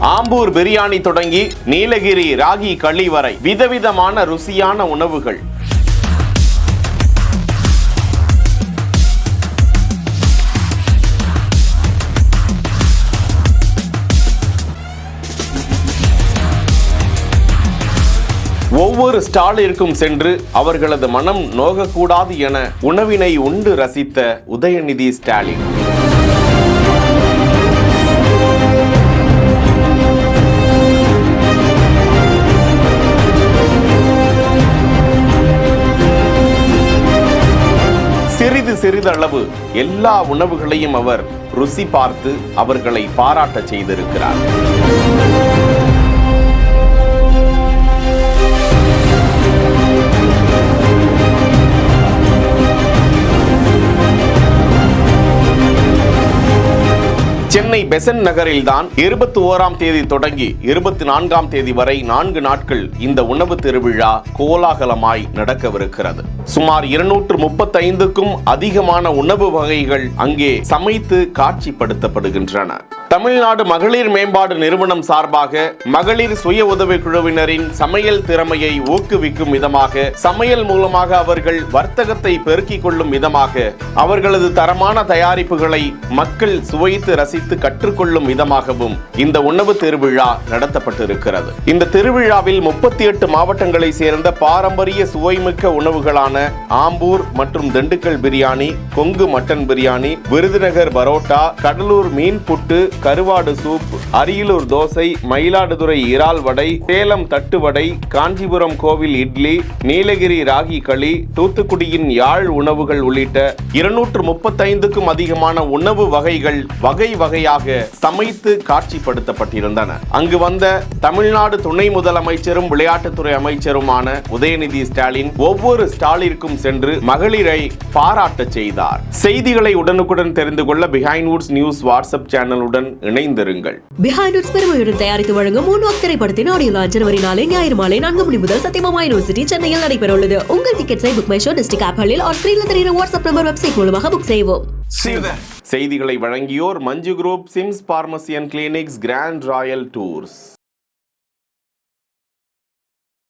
ஆம்பூர் பிரியாணி தொடங்கி நீலகிரி ராகி களி வரை விதவிதமான ருசியான உணவுகள். ஒவ்வொரு ஸ்டாலிற்கும் சென்று அவர்களது மனம் நோகக்கூடாது என உணவினை உண்டு ரசித்த உதயநிதி ஸ்டாலின். சிறிதளவு எல்லா உணவுகளையும் அவர் ருசி பார்த்து அவர்களை பாராட்ட செய்திருக்கிறார். சென்னை பெசன்ட் நகரில் தான் 21ஆம் தேதி தொடங்கி 24ஆம் தேதி வரை 4 நாட்கள் இந்த உணவு திருவிழா கோலாகலமாய் நடக்கவிருக்கிறது. சுமார் 235க்கும் அதிகமான உணவு வகைகள் அங்கே சமைத்து காட்சிப்படுத்தப்படுகின்றன. தமிழ்நாடு மகளிர் மேம்பாடு நிறுவனம் சார்பாக மகளிர் சுய உதவி குழுவினரின் சமையல் திறமையை ஊக்குவிக்கும் விதமாக, சமையல் மூலமாக அவர்கள் வர்த்தகத்தை பெருக்கிக் கொள்ளும் விதமாக, அவர்களது தரமான தயாரிப்புகளை மக்கள் சுவைத்து ரசித்து கற்றுக்கொள்ளும் விதமாகவும் இந்த உணவு திருவிழா நடத்தப்பட்டிருக்கிறது. இந்த திருவிழாவில் 38 மாவட்டங்களை சேர்ந்த பாரம்பரிய சுவைமிக்க உணவுகளான ஆம்பூர் மற்றும் திண்டுக்கல் பிரியாணி, கொங்கு மட்டன் பிரியாணி, விருதுநகர் பரோட்டா, கடலூர் மீன் புட்டு, கருவாடு சூப், அரியலூர் தோசை, மயிலாடுதுறை இறால் வடை, சேலம் தட்டு வடை, காஞ்சிபுரம் கோவில் இட்லி, நீலகிரி ராகி களி, தூத்துக்குடியின் யாழ் உணவுகள் உள்ளிட்ட 235க்கும் அதிகமான உணவு வகைகள் வகை வகையாக சமைத்து காட்சிப்படுத்தப்பட்டிருந்தன. அங்கு வந்த தமிழ்நாடு துணை முதலமைச்சரும் விளையாட்டுத்துறை அமைச்சருமான உதயநிதி ஸ்டாலின் ஒவ்வொரு ஸ்டாலிற்கும் சென்று மகளிரை பாராட்ட செய்தார். செய்திகளை உடனுக்குடன் தெரிந்து கொள்ள பிஹைண்ட் வுட்ஸ் நியூஸ் வாட்ஸ்அப் சேனலுடன் இணைந்திருங்கள். பிஹைண்ட் வுட்ஸ் பெருமையுடன் தயாரித்து வழங்கும் மூன்வாக் திரைப்படத்தின் ஆடியோ லான்ச் ஜனவரி 4 ஞாயிறு மாலை 4 மணி முதல் சத்தியபாமா யூனிவர்சிட்டி சென்னையில் நடைபெற உள்ளது. உங்கள் டிக்கெட்ஸை புக் மை ஷோ டிஸ்ட்ரிக்ட் ஆப்களில் ஸ்கிரீன்ல தெரிகிற வாட்ஸ்அப் நம்பர் வெப்சைட் மூலமாக புக் செய்வோம். செய்திகளை வழங்கியோர் Manju group, SIMS pharmacy and clinics, grand royal tours.